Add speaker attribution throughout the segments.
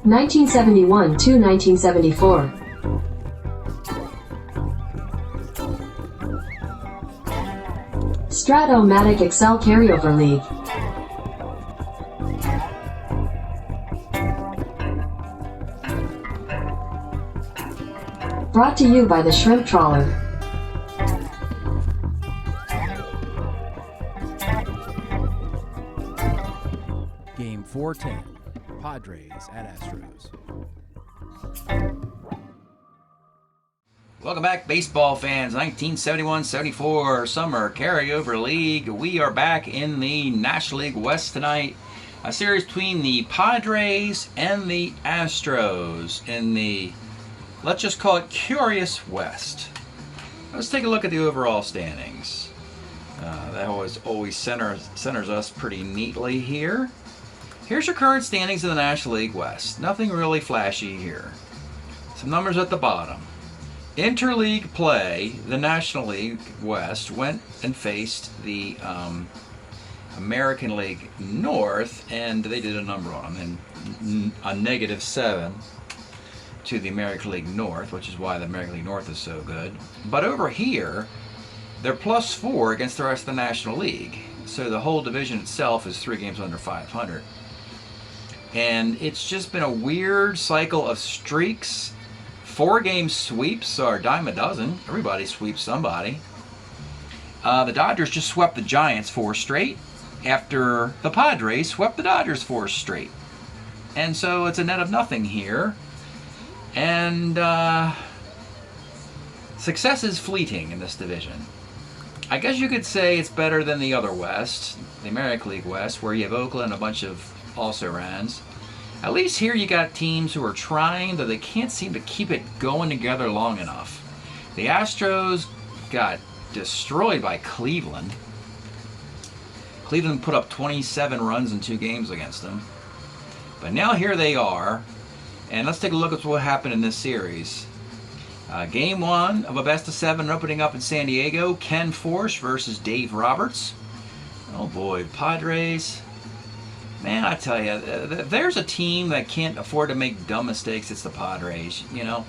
Speaker 1: 1971 to 1974. Strat-O-Matic Excel Carryover League. Brought to you by the Shrimp Trawler.
Speaker 2: Game 410, Padres at Astros.
Speaker 3: Welcome back, baseball fans. 1971-74 Summer Carryover League. We are back in the National League West tonight. A series between the Padres and the Astros in the, let's just call it, Curious West. Let's take a look at the overall standings. That always centers us pretty neatly here. Here's your current standings in the National League West. Nothing really flashy here. Some numbers at the bottom. Interleague play, the National League West went and faced the American League North, and they did a number on them, and a -7 to the American League North, which is why the American League North is so good. But over here, they're +4 against the rest of the National League. So the whole division itself is 3 games under 500. And it's just been a weird cycle of streaks. 4-game sweeps are a dime a dozen. Everybody sweeps somebody. The Dodgers just swept the Giants 4 straight after the Padres swept the Dodgers 4 straight. And so it's a net of nothing here. And success is fleeting in this division. I guess you could say it's better than the other West, the American League West, where you have Oakland and a bunch of also-rans. At least here you got teams who are trying, though they can't seem to keep it going together long enough. The Astros got destroyed by Cleveland. Cleveland put up 27 runs in 2 games against them. But now here they are, and let's take a look at what happened in this series. Game 1 of a best-of-7 opening up in San Diego. Ken Forsch versus Dave Roberts. Oh boy, Padres. Man, I tell you, there's a team that can't afford to make dumb mistakes. It's the Padres. You know,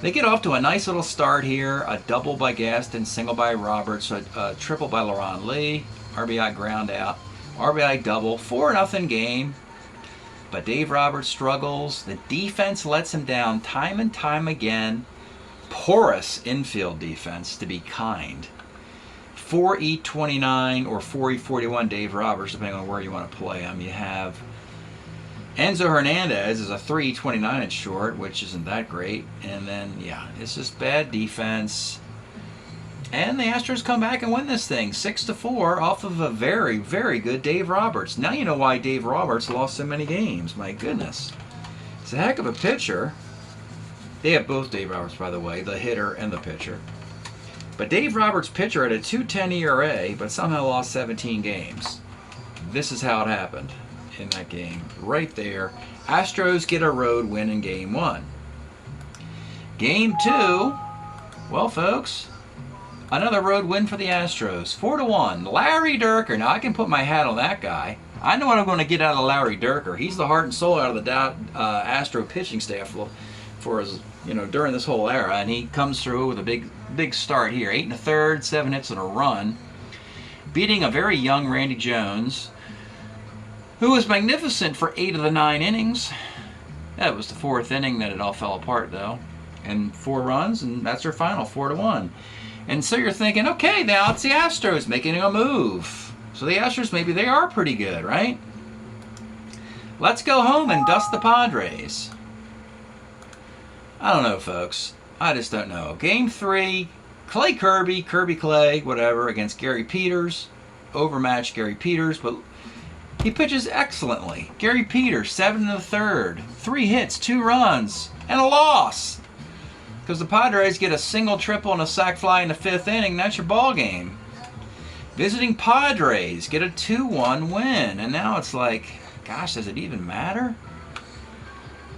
Speaker 3: they get off to a nice little start here. A double by Gaston, single by Roberts, a triple by Laron Lee, RBI ground out, RBI double, 4-0 game. But Dave Roberts struggles. The defense lets him down time and time again. Porous infield defense, to be kind. 4E29 or 4E41 Dave Roberts, depending on where you want to play him. You have Enzo Hernandez is a 3E29 at short, which isn't that great. And then, yeah, it's just bad defense. And the Astros come back and win this thing 6-4 off of a very, very good Dave Roberts. Now you know why Dave Roberts lost so many games. My goodness. It's a heck of a pitcher. They have both Dave Roberts, by the way, the hitter and the pitcher. But Dave Roberts' pitcher had a 2.10 ERA, but somehow lost 17 games. This is how it happened in that game. Right there. Astros get a road win in Game 1. Game 2, well, folks, another road win for the Astros. 4-1. Larry Dierker. Now, I can put my hat on that guy. I know what I'm going to get out of Larry Dierker. He's the heart and soul out of the Astro pitching staff for his, during this whole era, and he comes through with a big start here. 8 1/3, 7 hits and a run, beating a very young Randy Jones, who was magnificent for 8 of the 9 innings. That was the 4th inning that it all fell apart, though, and 4 runs, and that's their final, 4-1. And so you're thinking, okay, now it's the Astros making a move. So the Astros, maybe they are pretty good, right? Let's go home and dust the Padres. I don't know, folks. I just don't know. Game 3, Clay Kirby, whatever, against Gary Peters. Overmatched Gary Peters, but he pitches excellently. Gary Peters, 7 1/3, 3 hits, 2 runs, and a loss. Because the Padres get a single, triple, and a sac fly in the 5th inning. That's your ball game. Visiting Padres get a 2-1 win. And now it's like, gosh, does it even matter?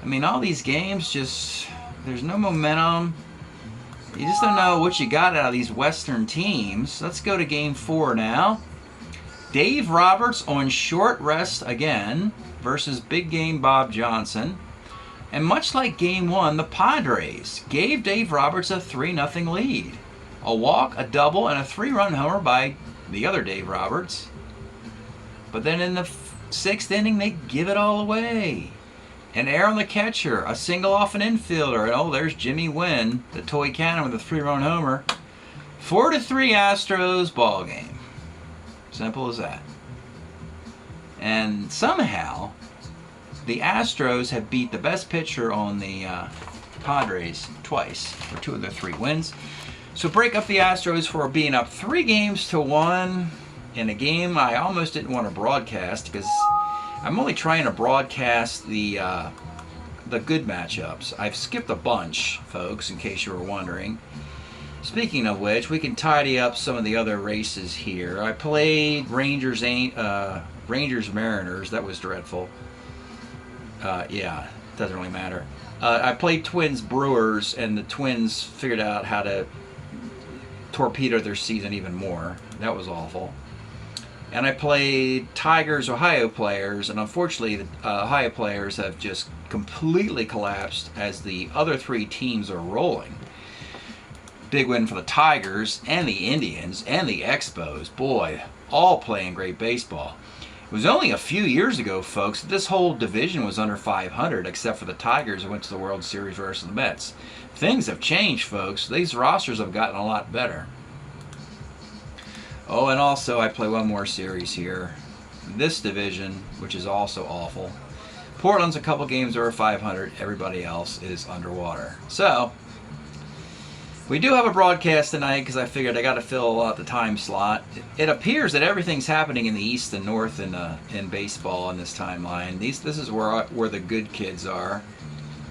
Speaker 3: I mean, all these games just... There's no momentum. You just don't know what you got out of these Western teams. Let's go to Game 4 now. Dave Roberts on short rest again versus big game Bob Johnson. And much like Game 1, the Padres gave Dave Roberts a 3-0 lead. A walk, a double, and a 3-run homer by the other Dave Roberts. But then in the 6th inning, they give it all away. An error on the catcher, a single off an infielder, and oh, there's Jimmy Wynn, the toy cannon with a 3-run homer. 4-3 Astros ball game. Simple as that. And somehow, the Astros have beat the best pitcher on the Padres twice for 2 of their 3 wins. So break up the Astros for being up 3-1 in a game I almost didn't want to broadcast because I'm only trying to broadcast the good matchups. I've skipped a bunch, folks, in case you were wondering. Speaking of which, we can tidy up some of the other races here. I played Rangers Mariners. That was dreadful. Yeah, doesn't really matter. I played Twins Brewers, and the Twins figured out how to torpedo their season even more. That was awful. And I played Tigers Ohio players, and unfortunately the Ohio players have just completely collapsed as the other 3 teams are rolling. Big win for the Tigers and the Indians and the Expos. Boy, all playing great baseball. It was only a few years ago, folks, that this whole division was under 500, except for the Tigers who went to the World Series versus the Mets. Things have changed, folks. These rosters have gotten a lot better. Oh, and also I play one more series here. This division, which is also awful. Portland's a couple games over 500. Everybody else is underwater. So, we do have a broadcast tonight because I figured I got to fill out the time slot. It appears that everything's happening in the East and North in baseball in this timeline. This is where the good kids are.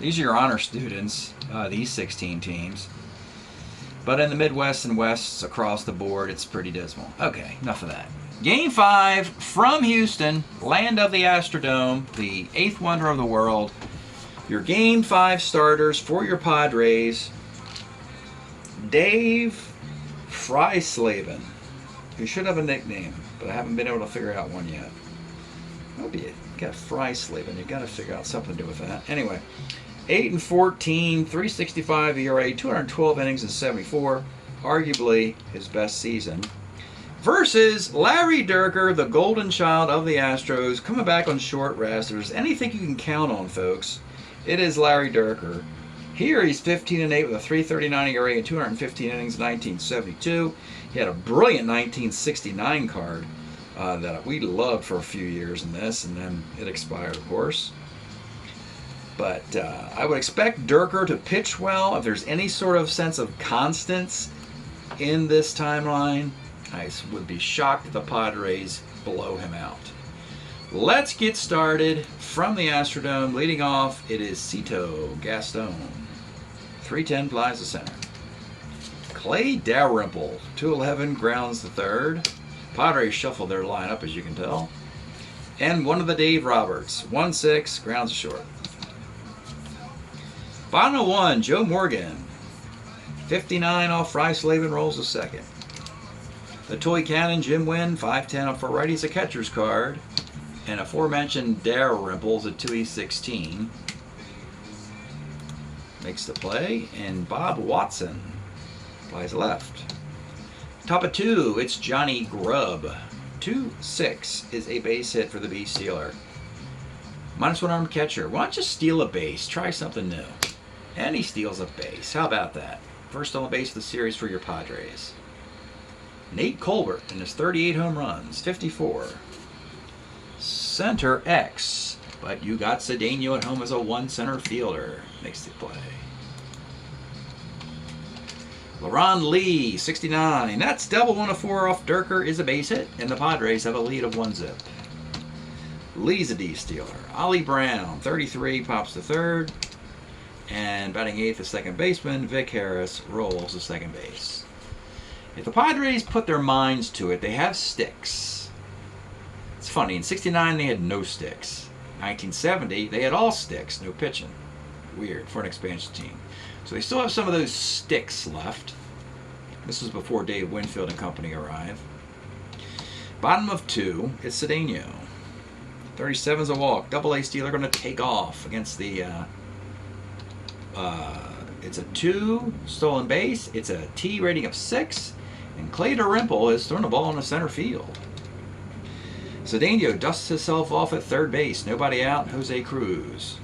Speaker 3: These are your honor students, these 16 teams. But in the Midwest and Wests across the board, it's pretty dismal. Okay, enough of that. Game 5 from Houston, land of the Astrodome, the 8th wonder of the world. Your Game 5 starters for your Padres. Dave Freislaven, who should have a nickname, but I haven't been able to figure out one yet. That'll be it. You got Freislaven. You got to figure out something to do with that. Anyway, 8-14, 3.65 ERA, 212 innings and 74. Arguably his best season. Versus Larry Dierker, the golden child of the Astros, coming back on short rest. If there's anything you can count on, folks, it is Larry Dierker. Here he's 15-8 with a 3.39 ERA and 215 innings, 1972. He had a brilliant 1969 card that we loved for a few years in this, and then it expired, of course. But I would expect Dierker to pitch well. If there's any sort of sense of constants in this timeline, I would be shocked if the Padres blow him out. Let's get started from the Astrodome. Leading off, it is Cito Gaston. 310 flies to center. Clay Dalrymple, 211 grounds to third. Padres shuffled their lineup, as you can tell. And one of the Dave Roberts, 1-6, grounds to short. Bottom of 1, Joe Morgan. 59 off Freislaven, rolls to second. The toy cannon, Jim Wynn, 5'10 off for righties, a catcher's card. And aforementioned Dalrymple's at 2E16. Makes the play. And Bob Watson flies left. Top of 2, it's Johnny Grubb. 2-6 is a base hit for the B Steeler. -1 armed catcher. Why don't you steal a base? Try something new. And he steals a base. How about that? First stolen base of the series for your Padres. Nate Colbert in his 38 home runs. 54. Center X. But you got Cedeno at home as a 1 center fielder. Makes the play. LaRon Lee, 69. That's double 1 of 4 off Dierker is a base hit. And the Padres have a lead of 1-zip. Lee's a D-stealer. Ollie Brown, 33, pops to third. And batting 8th, the second baseman, Vic Harris, rolls to second base. If the Padres put their minds to it, they have sticks. It's funny, in 69 they had no sticks. 1970, they had all sticks, no pitching. Weird for an expansion team. So they still have some of those sticks left. This was before Dave Winfield and company arrived. Bottom of 2, it's Cedeno. 37's a walk. Double A Steeler going to take off against the It's a 2 stolen base. It's a T rating of 6. And Clay Rimple has thrown a ball in the center field. Cedeno dusts himself off at third base. Nobody out. Jose Cruz.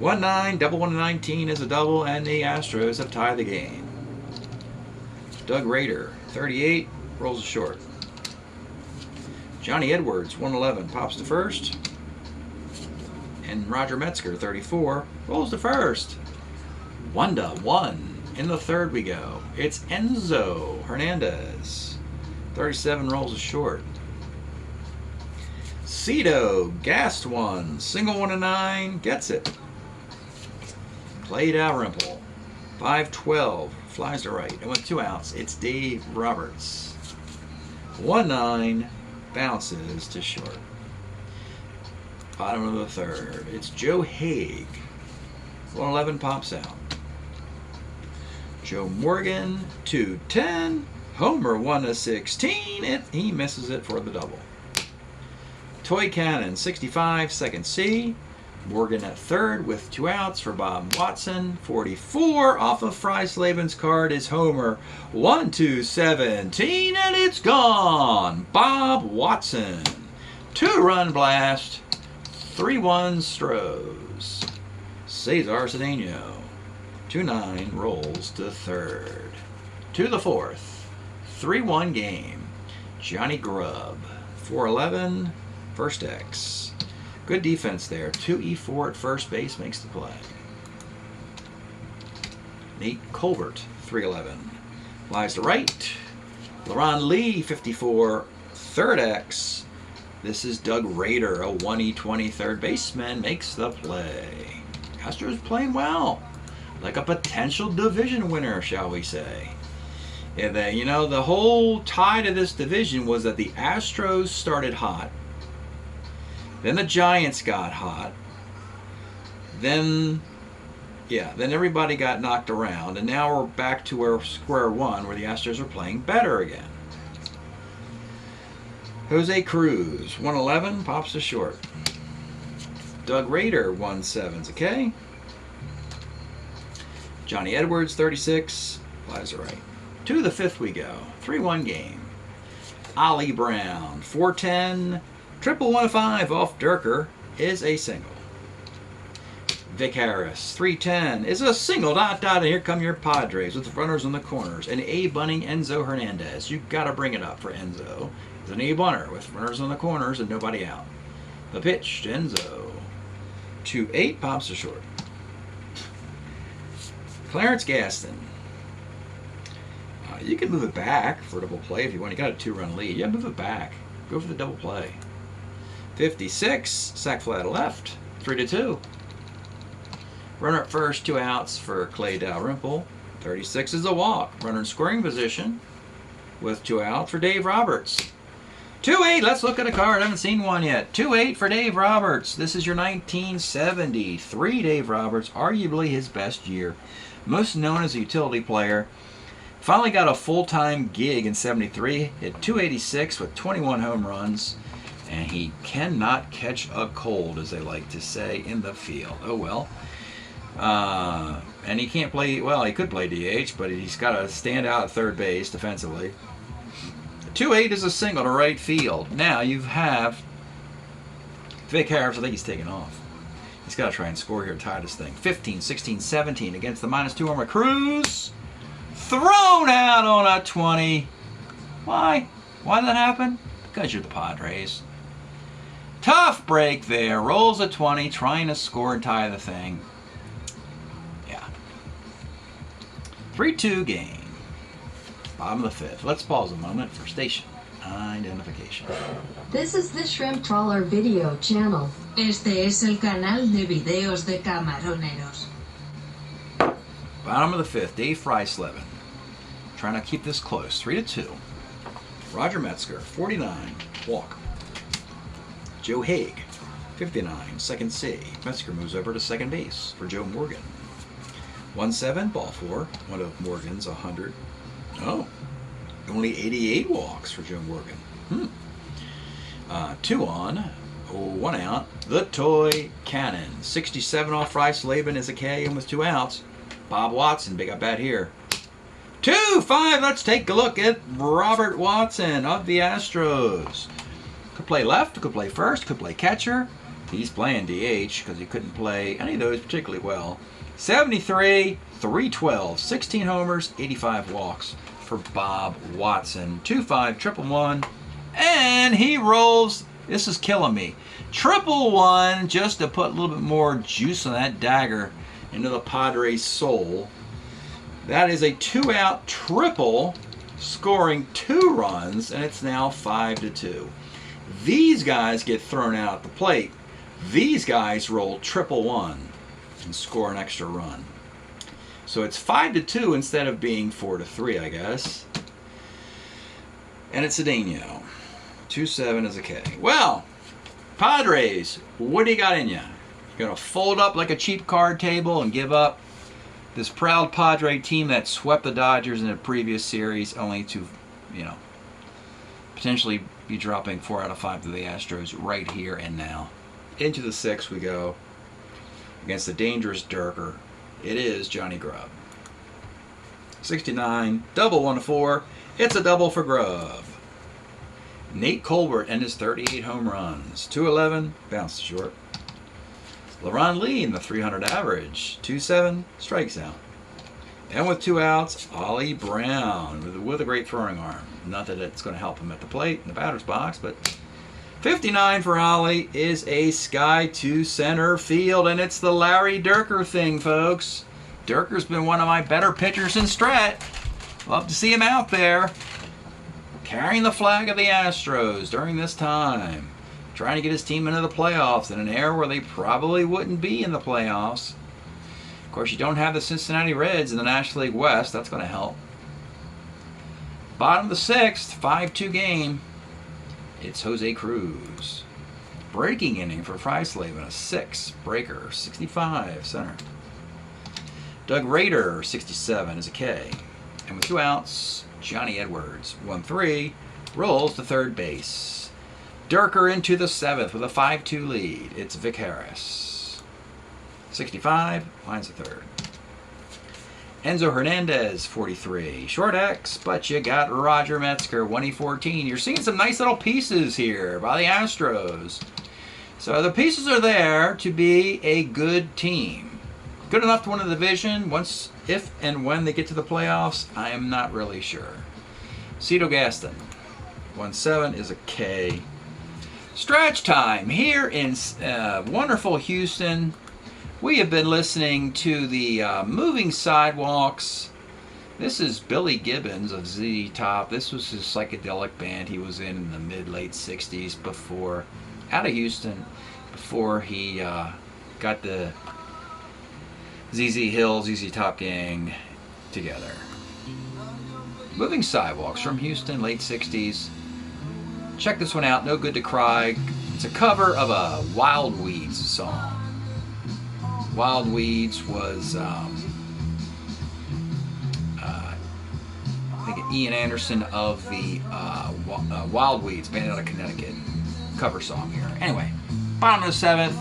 Speaker 3: 1-9, double 1-19 is a double, and the Astros have tied the game. Doug Rader, 38, rolls a short. Johnny Edwards, 111, pops to first. And Roger Metzger, 34, rolls to first. 1-1. In the third we go. It's Enzo Hernandez, 37, rolls a short. Cito, gassed one, single 1-9, gets it. Clay Dalrymple, 5-12, flies to right, and with 2 outs, it's Dave Roberts. 1-9, bounces to short. Bottom of the third, it's Joe Haig. 111 pops out. Joe Morgan, 210, homer 1-16, he misses it for the double. Toy Cannon, 65, second C. Morgan at third with 2 outs for Bob Watson. 44 off of Freislaven's card is homer 1-17, and it's gone. Bob Watson. 2-run blast. 3-1 Stros. Cesar Cedeno. 2-9 rolls to third. To the fourth. 3-1 game. Johnny Grubb. 4-11. First X. Good defense there. 2-E-4 at first base makes the play. Nate Colbert, 3-11. Flies to right. LaRon Lee, 54. Third X. This is Doug Rader, a 1E20 third baseman, makes the play. Astros playing well. Like a potential division winner, shall we say. Yeah, the whole tie to this division was that the Astros started hot. Then the Giants got hot. Then everybody got knocked around. And now we're back to square one, where the Astros are playing better again. Jose Cruz, 111, pops to short. Doug Rader, 1-7's okay. Johnny Edwards, 36, flies to right. To the fifth we go. 3-1 game. Ollie Brown, 410. Triple 1-5 off Durker is a single. Vic Harris, 310 is a single. And here come your Padres with runners on the corners. And A-bunning Enzo Hernandez. You've got to bring it up for Enzo. He's an A-bunner with runners on the corners and nobody out. The pitch to Enzo. 2-8 pops to short. Clarence Gaston. You can move it back for a double play if you want. You got a 2-run lead. Yeah, move it back. Go for the double play. 56, sac fly to left, 3-2. Runner at first, 2 outs for Clay Dalrymple. 36 is a walk. Runner in scoring position with 2 outs for Dave Roberts. 2-8, let's look at a card. I haven't seen one yet. 2-8 for Dave Roberts. This is your 1973 Dave Roberts, arguably his best year. Most known as a utility player. Finally got a full-time gig in 73. Hit 286 with 21 home runs. And he cannot catch a cold, as they like to say, in the field. Oh, well. And he can't play, well, he could play DH, but he's got to stand out at third base defensively. 2-8 is a single to right field. Now you have Vic Harris. I think he's taking off. He's got to try and score here to tie this thing. 15, 16, 17 against the -2 armor. Cruz thrown out on a 20. Why? Why did that happen? Because you're the Padres. Tough break there. Rolls a 20, trying to score and tie the thing. Yeah. 3-2 game. Bottom of the fifth. Let's pause a moment for station identification.
Speaker 1: This is the Shrimp Trawler video channel.
Speaker 4: Este es el canal de videos de camaroneros.
Speaker 3: Bottom of the fifth. Dave Freislaven. Trying to keep this close. 3-2. Roger Metzger, 49, walk. Joe Haig, 59, second C. Metzger moves over to second base for Joe Morgan. 1-7, ball 4. One of Morgan's 100. Oh, only 88 walks for Joe Morgan. 2 on. 1 out. The Toy Cannon. 67 off Freisleben is a K and with 2 outs. Bob Watson, big up bat here. 2-5. Let's take a look at Robert Watson of the Astros. Could play left, could play first, could play catcher. He's playing DH because he couldn't play any of those particularly well. 73, 312, 16 homers, 85 walks for Bob Watson. 2-5, 111, and he rolls. This is killing me. 111 just to put a little bit more juice on that dagger into the Padres' soul. That is a 2-out triple, scoring 2 runs, and it's now 5-2. These guys get thrown out at the plate. These guys roll 111 and score an extra run. So it's 5-2 instead of being 4-3, I guess. And it's Cedeno. 2-7 is a K. Well, Padres, what do you got in you? You're going to fold up like a cheap card table and give up this proud Padre team that swept the Dodgers in the previous series, only to, potentially be dropping 4 out of 5 to the Astros right here and now. Into the 6th we go against the dangerous Durker. It is Johnny Grubb. 69, double 1-4. It's a double for Grubb. Nate Colbert and his 38 home runs. 211, bounced short. LeRon Lee in the 300 average. 2-7, strikes out. And with 2 outs, Ollie Brown with a great throwing arm. Not that it's going to help him at the plate in the batter's box, but 59 for Ollie is a sky to center field, and it's the Larry Durker thing, folks. Durker's been one of my better pitchers in Strat. Love to see him out there carrying the flag of the Astros during this time, trying to get his team into the playoffs in an era where they probably wouldn't be in the playoffs. Of course, you don't have the Cincinnati Reds in the National League West. That's going to help. Bottom of the 6th, 5-2 game. It's Jose Cruz. Breaking inning for Freisleben, a 6 breaker, 65 center. Doug Rader, 67 is a K. And with 2 outs, Johnny Edwards, 1-3, rolls to third base. Durker into the 7th with a 5-2 lead. It's Vic Harris. 65, lines the third. Enzo Hernandez, 43. Short X, but you got Roger Metzger, 1E14. You're seeing some nice little pieces here by the Astros. So the pieces are there to be a good team. Good enough to win the division. Once, if and when they get to the playoffs, I am not really sure. Cito Gaston, 1-7 is a K. Stretch time here in wonderful Houston. We have been listening to the Moving Sidewalks. This is Billy Gibbons of ZZ Top. This was his psychedelic band he was in the mid-late 60s before, out of Houston, before he got the ZZ Hill, ZZ Top gang together. Moving Sidewalks from Houston, late 60s. Check this one out, No Good to Cry. It's a cover of a Wild Weeds song. Wild Weeds was, I think, Ian Anderson of the Wild Weeds, band out of Connecticut. Cover song here. Anyway, bottom of the 7th,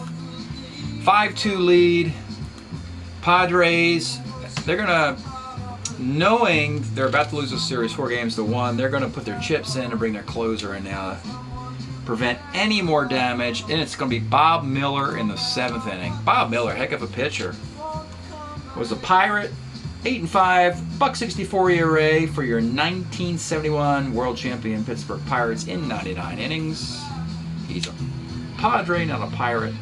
Speaker 3: 5-2 lead. Padres, they're going to, knowing they're about to lose a series 4-1, they're going to put their chips in and bring their closer in now to prevent any more damage. And it's going to be Bob Miller in the 7th inning. Bob Miller, heck of a pitcher. Was a Pirate, 8-5, $1.64 ERA for your 1971 world champion Pittsburgh Pirates in 99 innings. He's a Padre, not a Pirate.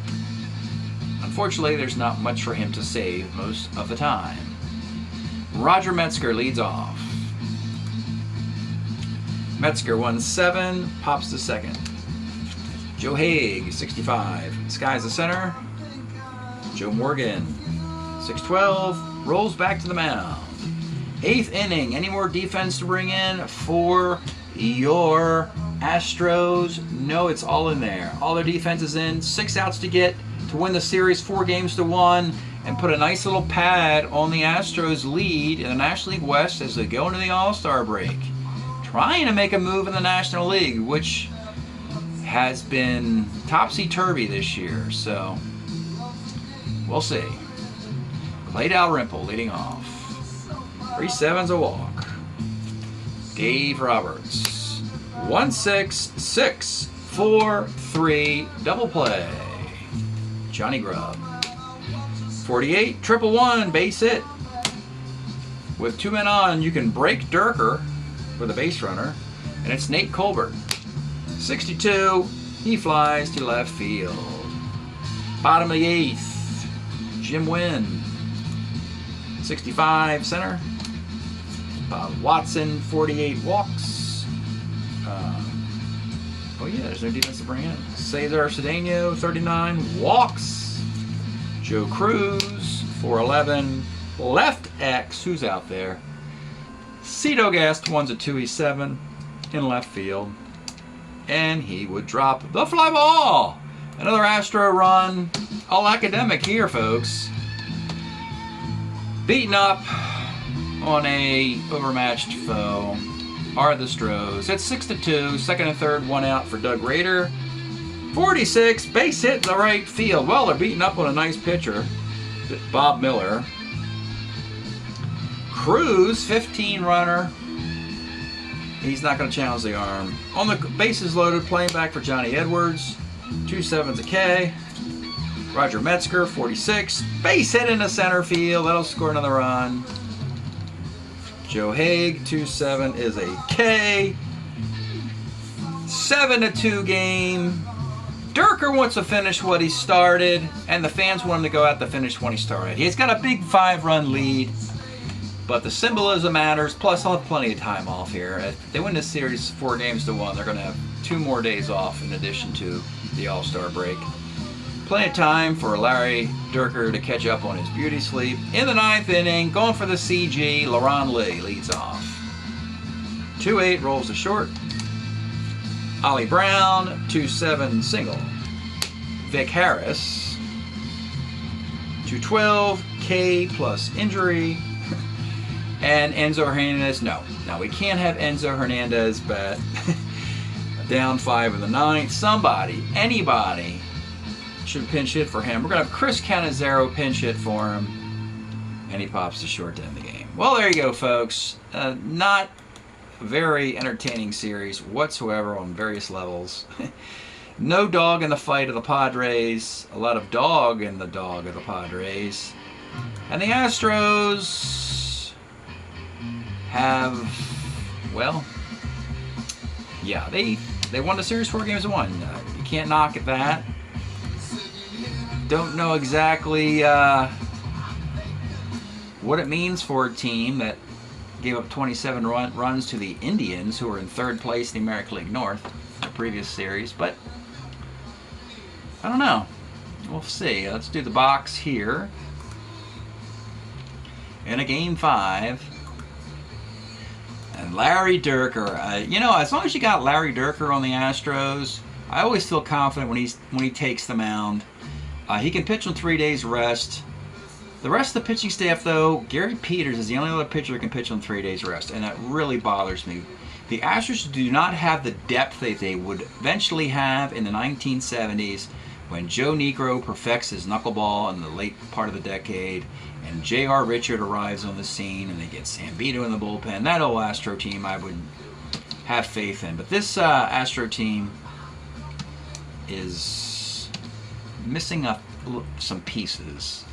Speaker 3: Unfortunately, there's not much for him to save most of the time. Roger Metzger leads off. Metzger 1-7, pops to second. Joe Haig, 65, skies the center. Joe Morgan, 6-12, rolls back to the mound. 8th inning, any more defense to bring in for your Astros? No, it's all in there. All their defense is in. 6 outs to get to win the series 4-1 and put a nice little pad on the Astros' lead in the National League West as they go into the All-Star break. Trying to make a move in the National League, which has been topsy-turvy this year, so we'll see. Clay Dalrymple leading off. 3-7's a walk. Dave Roberts. 1-6-6-4-3 double play. Johnny Grubb. 48, triple one, base hit. With 2 men on, you can break Durker for the base runner, and it's Nate Colbert. 62, he flies to left field. Bottom of the 8th, Jim Wynn. 65, center. Bob Watson, 48 walks. Oh yeah, there's no defense to bring in. Cesar Cedeno, 39 walks. Joe Cruz, 411. Left X, who's out there? Cito Gast, 1's a 2, he's 7 in left field. And he would drop the fly ball. Another Astro run. All academic here, folks. Beaten up on a overmatched foe are the Stros. It's 6-2, second and third, 1 out for Doug Rader. 46, base hit in the right field. Well, they're beating up on a nice pitcher, Bob Miller. Cruz, 15 runner. He's not going to challenge the arm. On the bases loaded, playing back for Johnny Edwards. 2-7's a K. Roger Metzger, 46. Base hit into center field. That'll score another run. Joe Haig, 2-7 is a K. 7-2 game. Durker wants to finish what he started, and the fans want him to go out to finish when he started. He's got a big 5-run lead, but the symbolism matters. Plus, he'll have plenty of time off here. If they win this series 4-1, they're going to have 2 more days off in addition to the All-Star break. Plenty of time for Larry Durker to catch up on his beauty sleep. In the 9th inning, going for the CG, LaRon Lee leads off. 2-8 rolls to short. Ollie Brown, 2-7 single. Vic Harris, 2-12, K plus injury. And Enzo Hernandez, no, we can't have Enzo Hernandez bat down 5 in the 9th. Somebody, anybody should pinch hit for him. We're going to have Chris Cannizzaro pinch hit for him, and he pops to short to end the game. Well, there you go, folks. Not very entertaining series whatsoever on various levels. No dog in the fight of the Padres. A lot of dog in the dog of the Padres. And the Astros have, well, yeah, they won the series 4-1. You can't knock at that. Don't know exactly what it means for a team that gave up 27 runs to the Indians, who were in 3rd place in the American League North, the previous series, but I don't know. We'll see. Let's do the box here. In a game 5. And Larry Durker. You know, as long as you got Larry Durker on the Astros, I always feel confident when he takes the mound. He can pitch on 3 days rest. The rest of the pitching staff, though, Gary Peters is the only other pitcher who can pitch on 3 days rest, and that really bothers me. The Astros do not have the depth that they would eventually have in the 1970s when Joe Negro perfects his knuckleball in the late part of the decade, and J.R. Richard arrives on the scene, and they get Sambito in the bullpen. That old Astro team I would have faith in. But this Astro team is missing some pieces.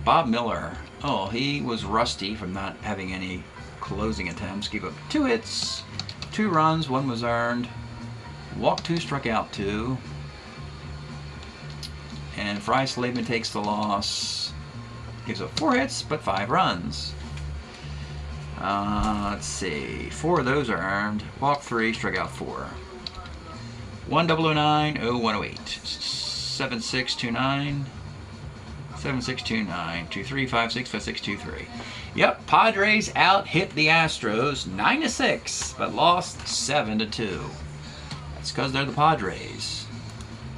Speaker 3: Bob Miller, oh, he was rusty from not having any closing attempts. Gave up 2 hits, 2 runs, 1 was earned. Walked 2, struck out 2. And Fry Slavin takes the loss. Gives up 4 hits, but 5 runs. Let's see. 4 of those are earned. Walked 3, struck out 4. 1009, 0108. 7629. 7629 2356 5623. Yep, Padres out hit the Astros 9-6, but lost 7-2. That's because they're the Padres.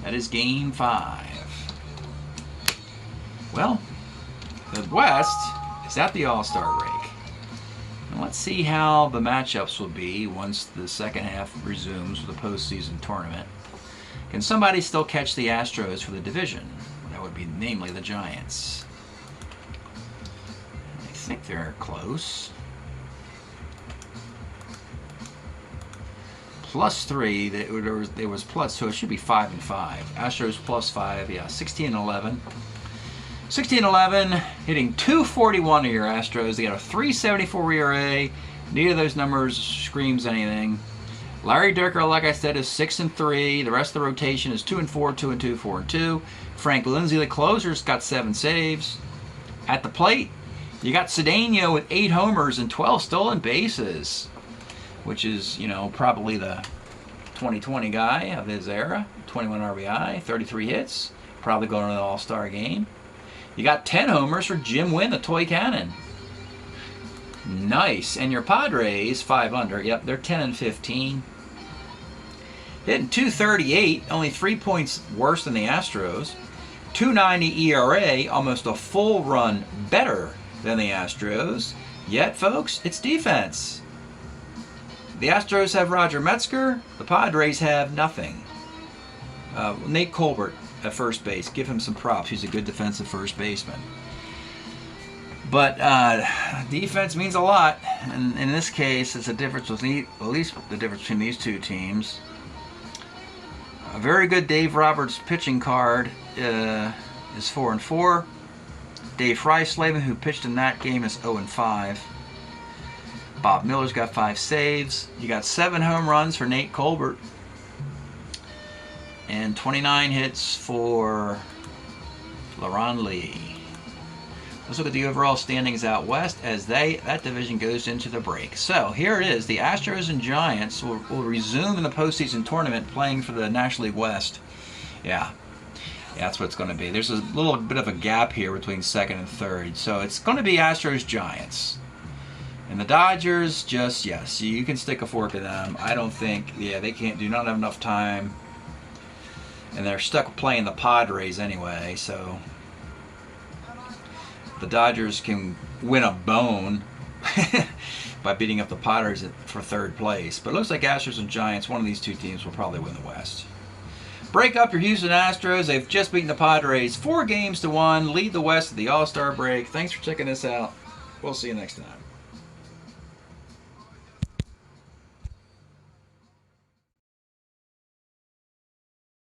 Speaker 3: That is game 5. Well, the West is at the All-Star break. And let's see how the matchups will be once the second half resumes with the postseason tournament. Can somebody still catch the Astros for the division? That would be namely the Giants. I think they're close. +3, there was plus, so it should be 5 and 5. Astros +5, yeah, 16-11. 16-11, hitting .241 of your Astros. They got a .374 ERA. Neither of those numbers screams anything. Larry Dierker, like I said, is 6 and 3. The rest of the rotation is 2 and 4, 2 and 2, 4 and 2. Frank Lindsay, the closer's got 7 saves. At the plate, you got Cedeno with 8 homers and 12 stolen bases, which is, you know, probably the 2020 guy of his era. 21 RBI, 33 hits, probably going to the All-Star game. You got 10 homers for Jim Wynn, the toy cannon. Nice. And your Padres, 5 under. Yep, they're 10 and 15. Hitting .238, only 3 points worse than the Astros. .290 ERA, almost a full run better than the Astros. Yet, folks, it's defense. The Astros have Roger Metzger. The Padres have nothing. Nate Colbert at first base. Give him some props. He's a good defensive first baseman. But defense means a lot. And in this case, it's a difference with at least the difference between these two teams. A very good Dave Roberts pitching card is 4 and 4. Dave Freislavin, who pitched in that game, is 0 and 5. Bob Miller's got 5 saves. You got 7 home runs for Nate Colbert. And 29 hits for LaRon Lee. Let's look at the overall standings out west as that division goes into the break. So here it is. The Astros and Giants will resume in the postseason tournament playing for the National League West. Yeah, that's what it's going to be. There's a little bit of a gap here between second and third. So it's going to be Astros-Giants. And the Dodgers, just, yes, you can stick a fork in them. I don't think, they do not have enough time. And they're stuck playing the Padres anyway, so the Dodgers can win a bone by beating up the Padres for third place. But it looks like Astros and Giants, one of these two teams will probably win the West. Break up your Houston Astros. They've just beaten the Padres 4 games to 1, lead the West at the All-Star break. Thanks for checking this out. We'll see you next time.